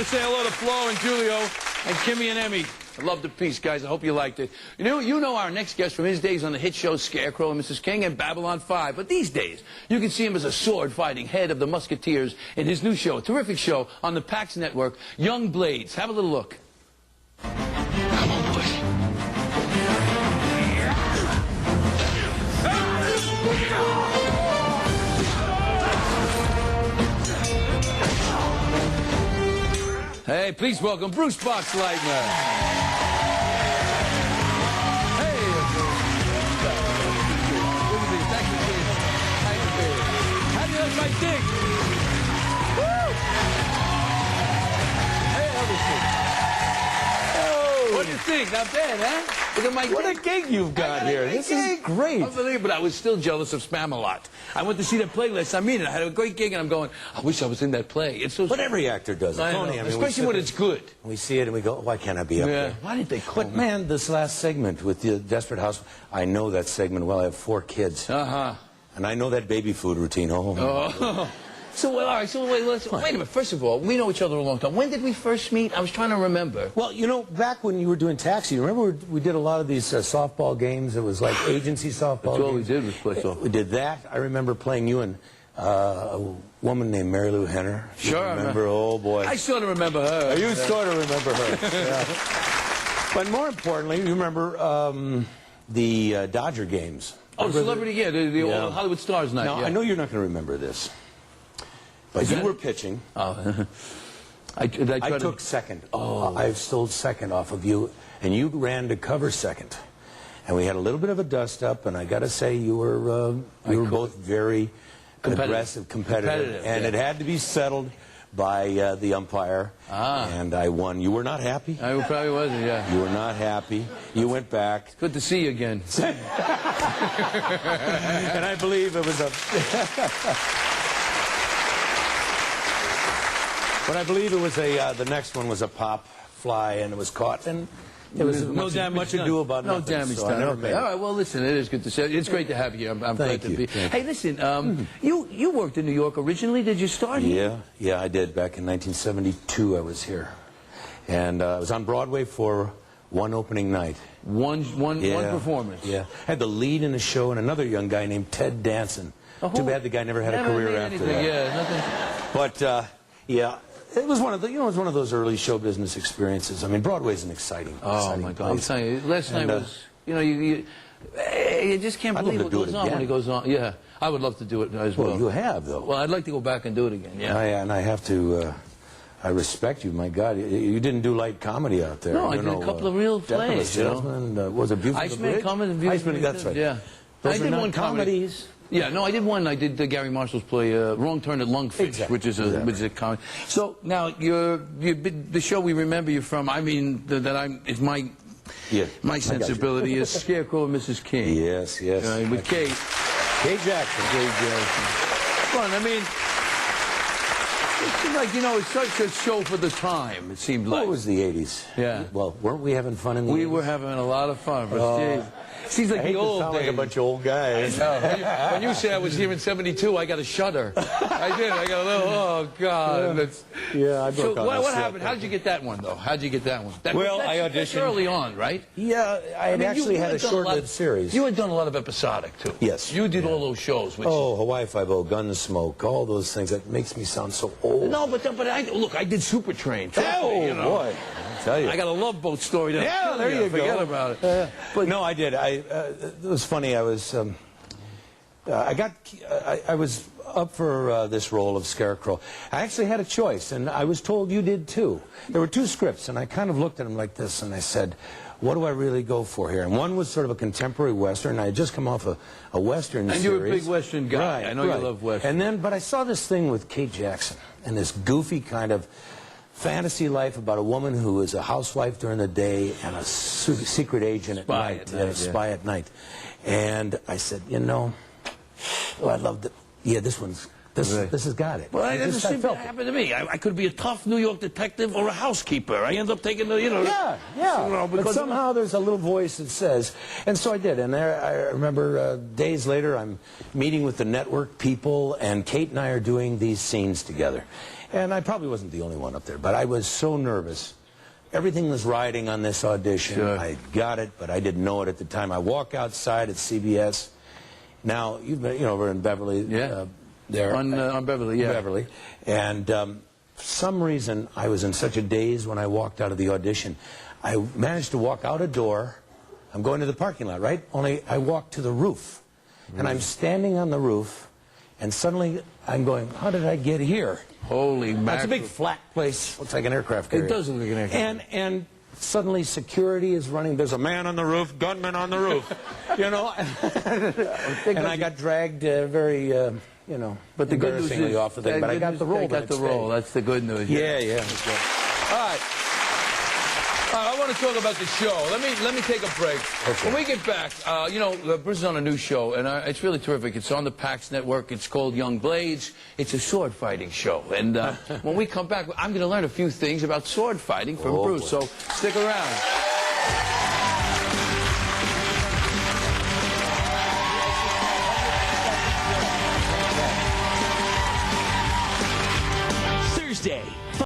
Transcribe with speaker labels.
Speaker 1: to say hello to Flo and Julio and Kimmy and Emmy. I loved the piece, guys. I hope you liked it. You know our next guest from his days on the hit shows Scarecrow and Mrs. King and Babylon 5. But these days, you can see him as a sword-fighting head of the Musketeers in his new show, a terrific show on the Pax Network, Young Blades. Have a little look. Come on, boys. Hey, please welcome Bruce Boxleitner. Hey, how do you like my dick? Woo! Hey, oh, what do you think? Not bad, huh? Look at my
Speaker 2: What a gig you've got here. This is great.
Speaker 1: Unbelievable, but I was still jealous of Spam-A-Lot. I went to see that playlist. I mean it. I had a great gig, and I'm going, I wish I was in that play. It's so.
Speaker 2: But every actor does it, Tony. I mean,
Speaker 1: especially when it's good.
Speaker 2: We see it and we go, why can't I be up there?
Speaker 1: Why did they call me?
Speaker 2: But man, this last segment with the Desperate House, I know that segment well. I have 4 kids.
Speaker 1: Uh-huh.
Speaker 2: And I know that baby food routine.
Speaker 1: Oh. So, well, all right, so wait a minute. First of all, we know each other a long time. When did we first meet? I was trying to remember.
Speaker 2: Well, you know, back when you were doing Taxi, remember we did a lot of these softball games? It was like agency softball
Speaker 1: That's all
Speaker 2: games.
Speaker 1: we did was play softball.
Speaker 2: We did that. I remember playing you and a woman named Mary Lou Henner.
Speaker 1: Sure.
Speaker 2: I remember, oh boy.
Speaker 1: I sort of remember her.
Speaker 2: You sort of remember her. Yeah. But more importantly, you remember the Dodger games.
Speaker 1: Oh, Celebrity, yeah, the old Hollywood Stars night.
Speaker 2: Now,
Speaker 1: yeah.
Speaker 2: I know you're not going to remember this, but you were pitching.
Speaker 1: Oh. I
Speaker 2: took second. Oh. I stole second off of you, and you ran to cover second. And we had a little bit of a dust-up, and I got to say, you were both very aggressive, competitive. And it had to be settled by the umpire, and I won. You were not happy?
Speaker 1: I probably wasn't, yeah.
Speaker 2: You were not happy. You went back.
Speaker 1: Good to see you again.
Speaker 2: And I believe it was a... But I believe it was the next one was a pop fly, and it was caught, and there was
Speaker 1: no
Speaker 2: much to do about
Speaker 1: no
Speaker 2: nothing.
Speaker 1: damage
Speaker 2: so
Speaker 1: done.
Speaker 2: Okay.
Speaker 1: All right, well, listen, it is good to see you. It's great to have you. I'm glad to be. Hey, listen, you worked in New York originally. Did you start here?
Speaker 2: Yeah, I did. Back in 1972, I was here. And I was on Broadway for one opening night. One
Speaker 1: performance?
Speaker 2: Yeah. I had the lead in the show and another young guy named Ted Danson. Too bad the guy never had a career after that.
Speaker 1: Yeah, nothing.
Speaker 2: But, yeah. It was one of the, it was one of those early show business experiences. I mean, Broadway's an exciting
Speaker 1: my God!
Speaker 2: place.
Speaker 1: I'm telling you, last night was, you just can't believe what goes on when it goes on. Yeah, I would love to do it as well.
Speaker 2: Well, you have though.
Speaker 1: Well, I'd like to go back and do it again. Yeah.
Speaker 2: And I have to. I respect you. My God, you didn't do light comedy out there.
Speaker 1: No, I did a couple of real plays.
Speaker 2: Was it Beautiful?
Speaker 1: Iceman Coming and Beautiful.
Speaker 2: That's right.
Speaker 1: Yeah.
Speaker 2: Those
Speaker 1: I did one
Speaker 2: comedies.
Speaker 1: Yeah, no, I did one. I did Gary Marshall's play, Wrong Turn at Lungfish, which is a comedy. So now the show we remember you from. I mean, it's my sensibility is Scarecrow and Mrs. King.
Speaker 2: Yes.
Speaker 1: With Kate Jackson. Fun. I mean, it seemed like it's such a show for the time. It seemed like.
Speaker 2: Well, it was the '80s.
Speaker 1: Yeah.
Speaker 2: Well, weren't we having fun in the 80s?
Speaker 1: We were having a lot of fun. But seems like the old days.
Speaker 2: Like a bunch of old guys.
Speaker 1: When you said I was here in '72, I got a shudder. I did. I got a little. Oh God.
Speaker 2: Yeah, I broke on
Speaker 1: what happened? How did you get that one though? How did you get that one?
Speaker 2: I auditioned
Speaker 1: that's early on, right?
Speaker 2: Yeah, I had actually had a short-lived series.
Speaker 1: You had done a lot of episodic too.
Speaker 2: Yes.
Speaker 1: You did all those shows.
Speaker 2: Hawaii Five-0, Gunsmoke, all those things. That makes me sound so old.
Speaker 1: No, but I did Super Train.
Speaker 2: Oh boy. I tell you.
Speaker 1: I got a Love Boat story.
Speaker 2: Yeah, there you go.
Speaker 1: Forget about it.
Speaker 2: But no, I did. It was funny. I was up for this role of Scarecrow. I actually had a choice, and I was told you did too. There were 2 scripts, and I kind of looked at them like this, and I said, what do I really go for here? And one was sort of a contemporary Western. I had just come off a Western series.
Speaker 1: And you're a big Western guy.
Speaker 2: Right,
Speaker 1: I know you love Western.
Speaker 2: But I saw this thing with Kate Jackson, and this goofy kind of fantasy life about a woman who is a housewife during the day and a secret agent at night, a spy at night. And I said, I'd love to. Yeah, this one's This has got it.
Speaker 1: Well,
Speaker 2: I
Speaker 1: it
Speaker 2: just- I
Speaker 1: seemed
Speaker 2: felt
Speaker 1: to
Speaker 2: it.
Speaker 1: happen to me. I could be a tough New York detective or a housekeeper. I end up taking the,
Speaker 2: Yeah. But
Speaker 1: because
Speaker 2: somehow there's a little voice that says, and so I did. And there, I remember days later, I'm meeting with the network people, and Kate and I are doing these scenes together. And I probably wasn't the only one up there, but I was so nervous. Everything was riding on this audition.
Speaker 1: Sure.
Speaker 2: I got it, but I didn't know it at the time. I walk outside at CBS. Now, you've been, you know, we're in Beverly.
Speaker 1: Yeah.
Speaker 2: There.
Speaker 1: On Beverly, yeah.
Speaker 2: Beverly. And for some reason, I was in such a daze when I walked out of the audition. I managed to walk out a door. I'm going to the parking lot, right? Only I walked to the roof. And I'm standing on the roof, and suddenly I'm going, how did I get here?
Speaker 1: Holy mackerel.
Speaker 2: It's a big flat place. Looks like an aircraft carrier.
Speaker 1: It does look like an aircraft.
Speaker 2: And suddenly security is running. There's a man on the roof, gunman on the roof. You know? And I got dragged very, you know,
Speaker 1: But the good news
Speaker 2: embarrassingly
Speaker 1: is,
Speaker 2: off the thing. But I got the role.
Speaker 1: I got the role. That's the good news.
Speaker 2: Yeah, yeah.
Speaker 1: All right. I want to talk about the show. Let me take a break.
Speaker 2: Okay.
Speaker 1: When we get back, you know, Bruce is on a new show, and it's really terrific. It's on the PAX network. It's called Young Blades. It's a sword fighting show. And when we come back, I'm going to learn a few things about sword fighting from Bruce.
Speaker 2: Boy.
Speaker 1: So stick around.